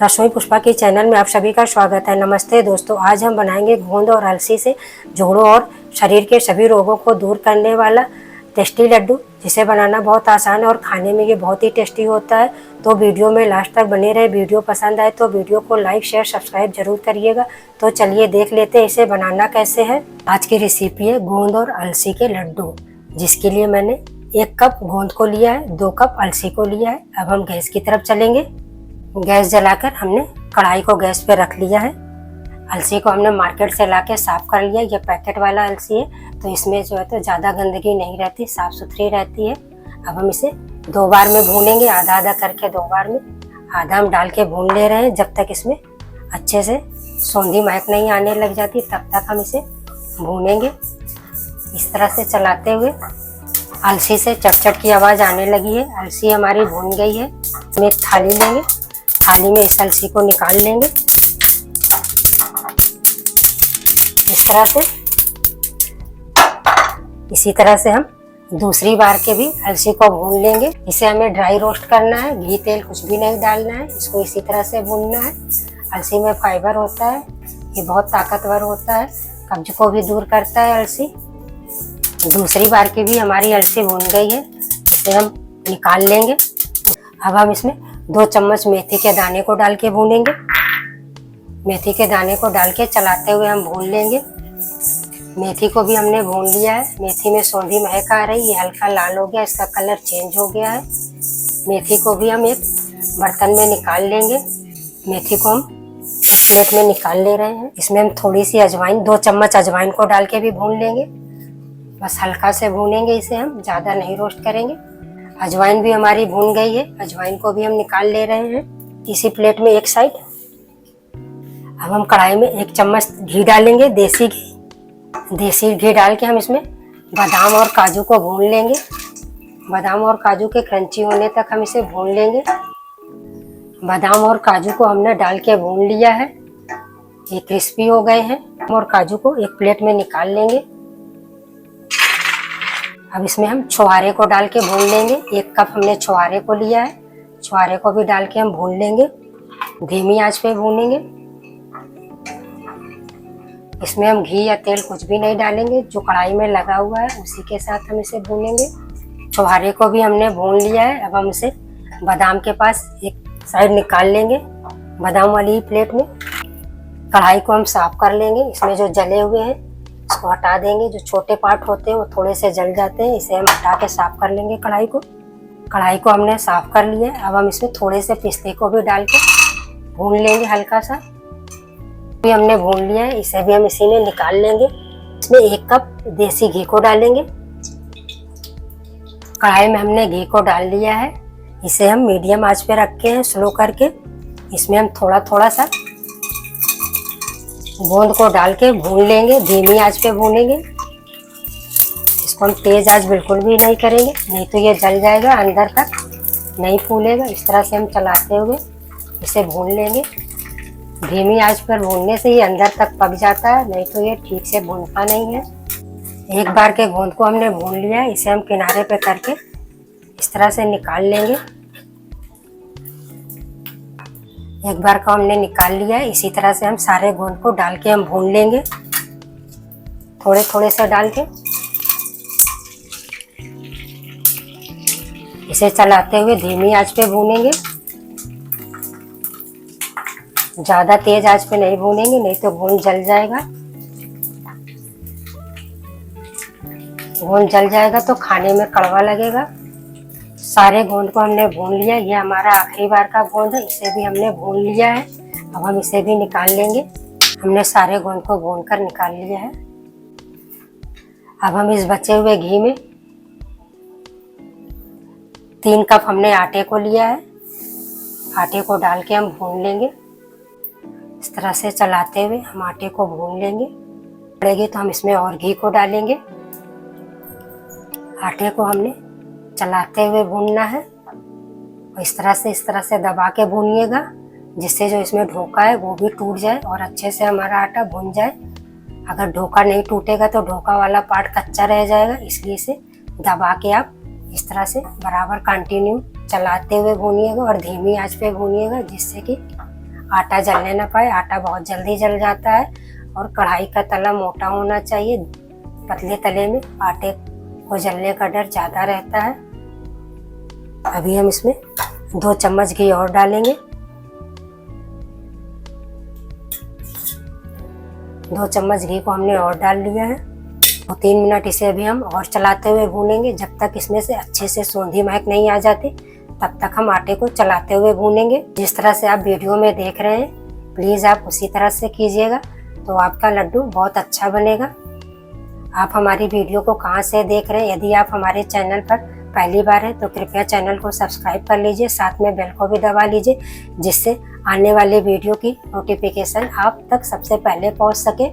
रसोई पुष्पा के चैनल में आप सभी का स्वागत है। नमस्ते दोस्तों, आज हम बनाएंगे गोंद और अलसी से जोड़ों और शरीर के सभी रोगों को दूर करने वाला टेस्टी लड्डू, जिसे बनाना बहुत आसान है और खाने में ये बहुत ही टेस्टी होता है। तो वीडियो में लास्ट तक बने रहे। वीडियो पसंद आए तो वीडियो को लाइक शेयर सब्सक्राइब जरूर करिएगा। तो चलिए देख लेते हैं इसे बनाना कैसे है। आज की रेसिपी है गोंद और अलसी के लड्डू, जिसके लिए मैंने 1 कप गोंद को लिया है, 2 कप अलसी को लिया है। अब हम गैस की तरफ चलेंगे। गैस जलाकर हमने कढ़ाई को गैस पे रख लिया है। अलसी को हमने मार्केट से लाके साफ कर लिया। ये पैकेट वाला अलसी है, तो इसमें जो है तो ज़्यादा गंदगी नहीं रहती, साफ सुथरी रहती है। अब हम इसे 2 बार में भूनेंगे, आधा आधा करके 2 बार में। आधा हम डाल के भून ले रहे हैं जब तक इसमें अच्छे से सौंधी महक नहीं आने लग जाती, तब तक हम इसे भूनेंगे। इस तरह से चलाते हुए अलसी से चटचट की आवाज़ आने लगी है। अलसी हमारी भून गई है। हम एक थाली लेंगे, थाली में इस अलसी को निकाल लेंगे। इस तरह से, इसी तरह से हम दूसरी बार के भी अलसी को भून लेंगे। इसे हमें ड्राई रोस्ट करना है, घी तेल कुछ भी नहीं डालना है। इसको इसी तरह से भूनना है। अलसी में फाइबर होता है, ये बहुत ताकतवर होता है, कब्ज को भी दूर करता है अलसी। दूसरी बार की भी हमारी अलसी भून गई है, इसे हम निकाल लेंगे। अब हम इसमें 2 चम्मच मेथी के दाने को डाल के भूनेंगे। मेथी के दाने को डाल के चलाते हुए हम भून लेंगे। मेथी को भी हमने भून लिया है। मेथी में सौंधी महक आ रही, ये हल्का लाल हो गया, इसका कलर चेंज हो गया है। मेथी को भी हम एक बर्तन में निकाल लेंगे। मेथी को हम प्लेट में निकाल ले रहे हैं। इसमें हम थोड़ी सी अजवाइन, 2 चम्मच अजवाइन को डाल के भी भून लेंगे। बस हल्का से भूनेंगे इसे, हम ज़्यादा नहीं रोस्ट करेंगे। अजवाइन भी हमारी भून गई है, अजवाइन को भी हम निकाल ले रहे हैं इसी प्लेट में एक साइड। अब हम कढ़ाई में 1 चम्मच घी डालेंगे, देसी घी। देसी घी डाल के हम इसमें बादाम और काजू को भून लेंगे। बादाम और काजू के क्रंची होने तक हम इसे भून लेंगे। बादाम और काजू को हमने डाल के भून लिया है, ये क्रिस्पी हो गए हैं। और काजू को एक प्लेट में निकाल लेंगे। अब इसमें हम छुहारे को डाल के भून लेंगे। 1 कप हमने छुहारे को लिया है, छुहारे को भी डाल के हम भून लेंगे। धीमी आंच पे भूनेंगे। इसमें हम घी या तेल कुछ भी नहीं डालेंगे, जो कढ़ाई में लगा हुआ है उसी के साथ हम इसे भूनेंगे। छुहारे को भी हमने भून लिया है। अब हम इसे बादाम के पास एक साइड निकाल लेंगे, बादाम वाली प्लेट में। कढ़ाई को हम साफ कर लेंगे। इसमें जो जले हुए हैं इसको हटा देंगे। जो छोटे पार्ट होते हैं वो थोड़े से जल जाते हैं, इसे हम हटा के साफ कर लेंगे कढ़ाई को। कढ़ाई को हमने साफ कर लिया है। अब हम इसमें थोड़े से पिस्ते को भी डाल के भून लेंगे हल्का सा। भी हमने भून लिया है, इसे भी हम इसी में निकाल लेंगे। इसमें 1 कप देसी घी को डालेंगे। कढ़ाई में हमने घी को डाल लिया है, इसे हम मीडियम आंच पे रखे हैं स्लो करके। इसमें हम थोड़ा थोड़ा सा गोंद को डाल के भून लेंगे, धीमी आंच पे भूनेंगे। इसको हम तेज आंच बिल्कुल भी नहीं करेंगे, नहीं तो ये जल जाएगा, अंदर तक नहीं फूलेगा। इस तरह से हम चलाते हुए इसे भून लेंगे। धीमी आंच पर भूनने से ये अंदर तक पक जाता है, नहीं तो ये ठीक से भूनता नहीं है। 1 बार के गोंद को हमने भून लिया है, इसे हम किनारे पे करके इस तरह से निकाल लेंगे। 1 बार का हमने निकाल लिया है। इसी तरह से हम सारे गोंद को डाल के हम भून लेंगे, थोड़े थोड़े से डाल के। इसे चलाते हुए धीमी आंच पे भूनेंगे, ज़्यादा तेज आंच पे नहीं भूनेंगे, नहीं तो गोंद जल जाएगा। गोंद जल जाएगा तो खाने में कड़वा लगेगा। सारे गोंद को हमने भून लिया। ये हमारा आखिरी बार का गोंद है, इसे भी हमने भून लिया है। अब हम इसे भी निकाल लेंगे। हमने सारे गोंद को भून कर निकाल लिया है। अब हम इस बचे हुए घी में 3 कप हमने आटे को लिया है, आटे को डाल के हम भून लेंगे। इस तरह से चलाते हुए हम आटे को भून लेंगे। पड़ेगी तो हम इसमें और घी को डालेंगे। आटे को हमने चलाते हुए भूनना है और इस तरह से दबा के भूनिएगा, जिससे जो इसमें ढोका है वो भी टूट जाए और अच्छे से हमारा आटा भून जाए। अगर ढोका नहीं टूटेगा तो ढोका वाला पार्ट कच्चा रह जाएगा, इसलिए इसे दबा के आप इस तरह से बराबर कंटिन्यू चलाते हुए भूनिएगा और धीमी आंच पे भूनिएगा, जिससे कि आटा जलने ना पाए। आटा बहुत जल्दी जल जाता है और कढ़ाई का तला मोटा होना चाहिए। पतले तले में आटे को जलने का डर ज़्यादा रहता है। अभी हम इसमें 2 चम्मच घी और डालेंगे। 2 चम्मच घी को हमने और डाल लिया है और 3 मिनट इसे अभी हम और चलाते हुए भूनेंगे। जब तक इसमें से अच्छे से सौंधी महक नहीं आ जाती तब तक हम आटे को चलाते हुए भूनेंगे। जिस तरह से आप वीडियो में देख रहे हैं प्लीज़ आप उसी तरह से कीजिएगा तो आपका लड्डू बहुत अच्छा बनेगा। आप हमारी वीडियो को कहाँ से देख रहे हैं? यदि आप हमारे चैनल पर पहली बार है तो कृपया चैनल को सब्सक्राइब कर लीजिए, साथ में बेल को भी दबा लीजिए जिससे आने वाले वीडियो की नोटिफिकेशन आप तक सबसे पहले पहुंच सके।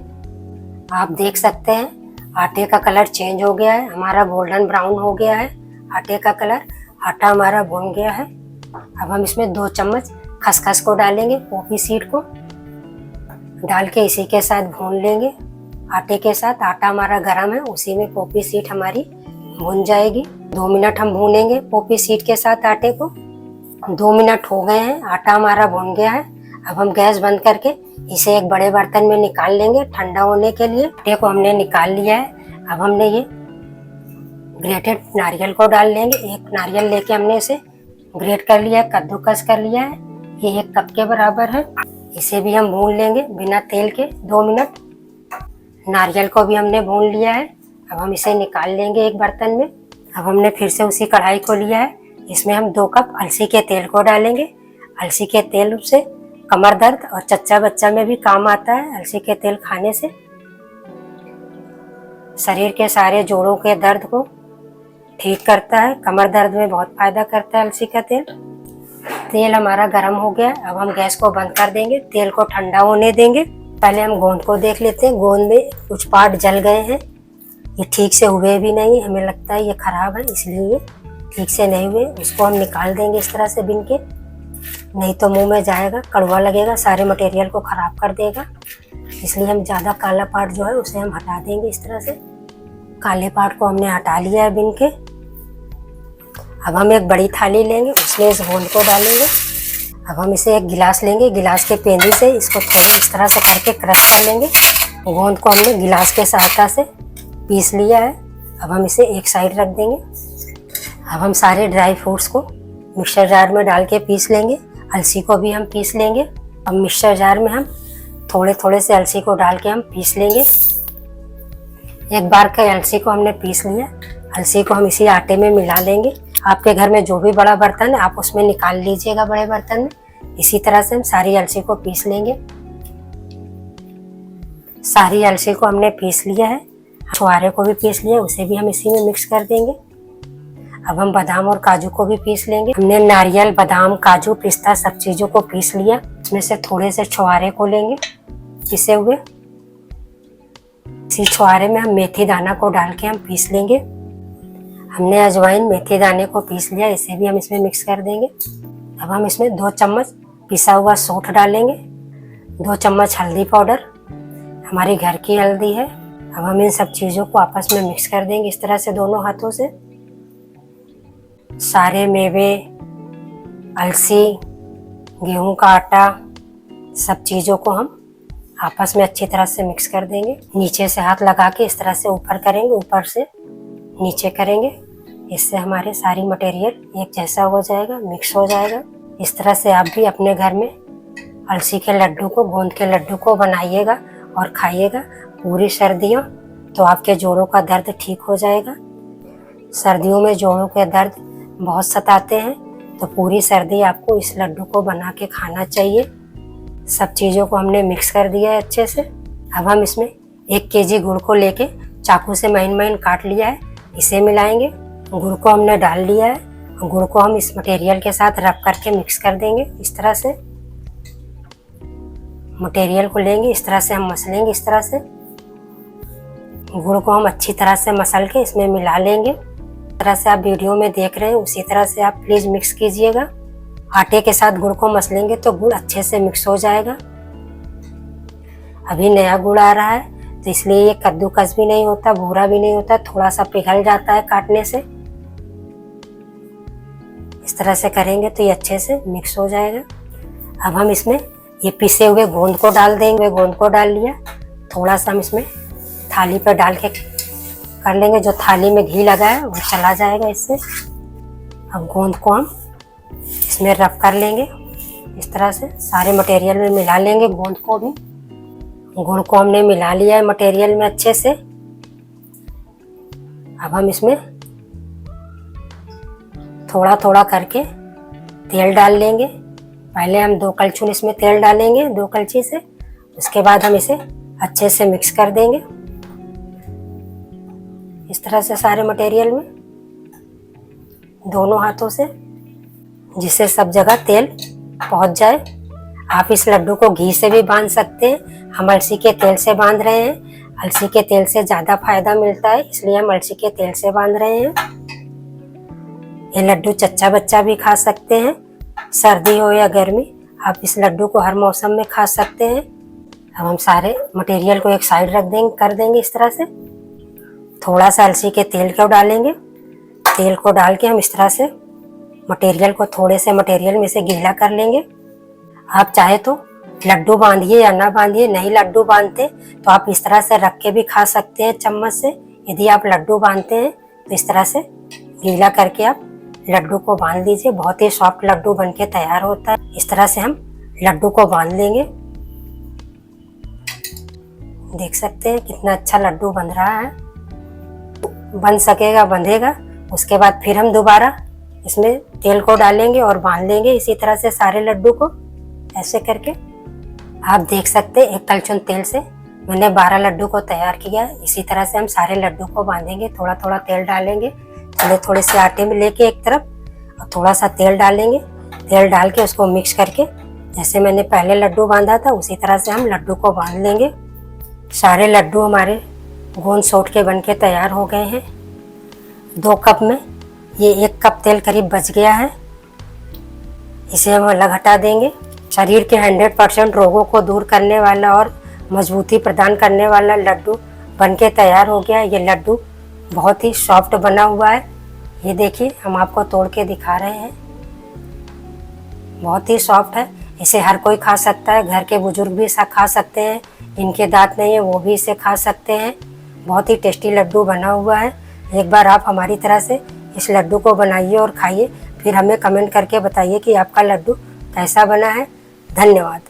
आप देख सकते हैं आटे का कलर चेंज हो गया है, हमारा गोल्डन ब्राउन हो गया है आटे का कलर। आटा हमारा भून गया है। अब हम इसमें 2 चम्मच खसखस को डालेंगे, पोपी सीड को डाल के इसी के साथ भून लेंगे आटे के साथ। आटा हमारा गर्म है, उसी में पोपी सीड हमारी भून जाएगी। 2 मिनट हम भूनेंगे पोपी सीड के साथ आटे को। 2 मिनट हो गए हैं, आटा हमारा भून गया है। अब हम गैस बंद करके इसे एक बड़े बर्तन में निकाल लेंगे ठंडा होने के लिए। आटे को हमने निकाल लिया है। अब हमने ये ग्रेटेड नारियल को डाल लेंगे। एक नारियल लेके हमने इसे ग्रेट कर लिया है, कद्दूकस कर लिया है। ये 1 कप के बराबर है। इसे भी हम भून लेंगे बिना तेल के 2 मिनट। नारियल को भी हमने भून लिया है। अब हम इसे निकाल लेंगे एक बर्तन में। अब हमने फिर से उसी कढ़ाई को लिया है। इसमें हम 2 कप अलसी के तेल को डालेंगे। अलसी के तेल से कमर दर्द और चच्चा बच्चा में भी काम आता है। अलसी के तेल खाने से शरीर के सारे जोड़ों के दर्द को ठीक करता है। कमर दर्द में बहुत फायदा करता है अलसी का तेल। तेल हमारा गर्म हो गया। अब हम गैस को बंद कर देंगे, तेल को ठंडा होने देंगे। पहले हम गोंद को देख लेते हैं। गोंद में कुछ पार्ट जल गए हैं, ये ठीक से हुए भी नहीं। हमें लगता है ये खराब है इसलिए ये ठीक से नहीं हुए। उसको हम निकाल देंगे इस तरह से बिन के, नहीं तो मुंह में जाएगा, कड़वा लगेगा, सारे मटेरियल को खराब कर देगा। इसलिए हम ज़्यादा काला पार्ट जो है उसे हम हटा देंगे इस तरह से। काले पार्ट को हमने हटा लिया है बिन के। अब हम एक बड़ी थाली लेंगे, उसमें इस गोंद को डालेंगे। अब हम इसे एक गिलास लेंगे, गिलास के पेंदी से इसको थोड़ी इस तरह से करके क्रश कर लेंगे। गोंद को हमने गिलास के सहायता से पीस लिया है। अब हम इसे एक साइड रख देंगे। अब हम सारे ड्राई फ्रूट्स को मिक्सर जार में डाल के पीस लेंगे। अलसी को भी हम पीस लेंगे। अब मिक्सर जार में हम थोड़े थोड़े से अलसी को डाल के हम पीस लेंगे। एक बार का अलसी को हमने पीस लिया। अलसी को हम इसी आटे में मिला लेंगे। आपके घर में जो भी बड़ा बर्तन है आप उसमें निकाल लीजिएगा बड़े बर्तन में। इसी तरह से हम सारी अलसी को पीस लेंगे। सारी अलसी को हमने पीस लिया है। छुहारे को भी पीस लिया, उसे भी हम इसी में मिक्स कर देंगे। अब हम बादाम और काजू को भी पीस लेंगे। हमने नारियल, बादाम, काजू, पिस्ता सब चीज़ों को पीस लिया। इसमें से थोड़े से छुहारे को लेंगे पिसे हुए। इसी छुहारे में हम मेथी दाना को डाल के हम पीस लेंगे। हमने अजवाइन, मेथी दाने को पीस लिया, इसे भी हम इसमें मिक्स कर देंगे। अब हम इसमें 2 चम्मच पिसा हुआ सौंठ डालेंगे। 2 चम्मच हल्दी पाउडर, हमारी घर की हल्दी है। अब हम इन सब चीज़ों को आपस में मिक्स कर देंगे इस तरह से दोनों हाथों से। सारे मेवे, अलसी, गेहूं का आटा, सब चीज़ों को हम आपस में अच्छी तरह से मिक्स कर देंगे। नीचे से हाथ लगा के इस तरह से ऊपर करेंगे, ऊपर से नीचे करेंगे। इससे हमारे सारी मटेरियल एक जैसा हो जाएगा, मिक्स हो जाएगा। इस तरह से आप भी अपने घर में अलसी के लड्डू को, गोंद के लड्डू को बनाइएगा और खाइएगा पूरी सर्दियों, तो आपके जोड़ों का दर्द ठीक हो जाएगा। सर्दियों में जोड़ों के दर्द बहुत सताते हैं, तो पूरी सर्दी आपको इस लड्डू को बना के खाना चाहिए। सब चीज़ों को हमने मिक्स कर दिया है अच्छे से। अब हम इसमें 1 केजी गुड़ को लेके चाकू से महीन महीन काट लिया है, इसे मिलाएंगे। गुड़ को हमने डाल लिया है। गुड़ को हम इस मटेरियल के साथ रब करके मिक्स कर देंगे। इस तरह से मटेरियल को लेंगे, इस तरह से हम मसलेंगे। इस तरह से गुड़ को हम अच्छी तरह से मसल के इसमें मिला लेंगे। इस तरह से आप वीडियो में देख रहे हैं उसी तरह से आप प्लीज़ मिक्स कीजिएगा। आटे के साथ गुड़ को मसलेंगे तो गुड़ अच्छे से मिक्स हो जाएगा। अभी नया गुड़ आ रहा है तो इसलिए ये कद्दूकस भी नहीं होता, भूरा भी नहीं होता, थोड़ा सा पिघल जाता है काटने से। इस तरह से करेंगे तो ये अच्छे से मिक्स हो जाएगा। अब हम इसमें ये पिसे हुए गोंद को डाल देंगे। गोंद को डाल लिया, थोड़ा सा हम इसमें थाली पर डाल के कर लेंगे। जो थाली में घी लगा है वो चला जाएगा इससे। अब गोंद को हम इसमें रब कर लेंगे इस तरह से, सारे मटेरियल में मिला लेंगे गोंद को भी। गुड़ को हमने मिला लिया है मटेरियल में अच्छे से। अब हम इसमें थोड़ा थोड़ा करके तेल डाल लेंगे। पहले हम 2 कलछुल इसमें तेल डालेंगे, 2 कलछी से। उसके बाद हम इसे अच्छे से मिक्स कर देंगे इस तरह से सारे मटेरियल में, दोनों हाथों से, जिससे सब जगह तेल पहुंच जाए। आप इस लड्डू को घी से भी बांध सकते हैं, हम अलसी के तेल से बांध रहे हैं। अलसी के तेल से ज़्यादा फायदा मिलता है, इसलिए हम अलसी के तेल से बांध रहे हैं। ये लड्डू चच्चा बच्चा भी खा सकते हैं, सर्दी हो या गर्मी, आप इस लड्डू को हर मौसम में खा सकते हैं। अब हम सारे मटेरियल को एक साइड रख देंगे, कर देंगे इस तरह से। थोड़ा सा अलसी के तेल को डालेंगे। तेल को डाल के हम इस तरह से मटेरियल को थोड़े से मटेरियल में से गीला कर लेंगे। आप चाहे तो लड्डू बांधिए या ना बांधिए, नहीं लड्डू बांधते तो आप इस तरह से रख के भी खा सकते हैं चम्मच से। यदि आप लड्डू बांधते हैं तो इस तरह से गीला करके आप लड्डू को बांध लीजिए, बहुत ही सॉफ्ट लड्डू बनके तैयार होता है। इस तरह से हम लड्डू को बांध लेंगे। देख सकते हैं कितना अच्छा लड्डू बन रहा है। बन सकेगा, बंधेगा, उसके बाद फिर हम दोबारा इसमें तेल को डालेंगे और बांध लेंगे इसी तरह से सारे लड्डू को, ऐसे करके। आप देख सकते हैं एक कलछुल तेल से मैंने 12 लड्डू को तैयार किया है। इसी तरह से हम सारे लड्डू को बांधेंगे। थोड़ा थोड़ा तेल डालेंगे, थोड़े थोड़े से आटे में लेके एक तरफ, और थोड़ा सा तेल डालेंगे। तेल डाल के उसको मिक्स करके, जैसे मैंने पहले लड्डू बांधा था उसी तरह से हम लड्डू को बांध लेंगे। सारे लड्डू हमारे गोंद सोट के बन के तैयार हो गए हैं। 2 कप में ये 1 कप तेल करीब बच गया है, इसे हम अलग हटा देंगे। शरीर के 100% रोगों को दूर करने वाला और मजबूती प्रदान करने वाला लड्डू बनके तैयार हो गया। ये लड्डू बहुत ही सॉफ्ट बना हुआ है। ये देखिए, हम आपको तोड़ के दिखा रहे हैं, बहुत ही सॉफ्ट है। इसे हर कोई खा सकता है, घर के बुजुर्ग भी इसे खा सकते हैं, इनके दांत नहीं है वो भी इसे खा सकते हैं। बहुत ही टेस्टी लड्डू बना हुआ है। एक बार आप हमारी तरह से इस लड्डू को बनाइए और खाइए, फिर हमें कमेंट करके बताइए कि आपका लड्डू कैसा बना है। धन्यवाद।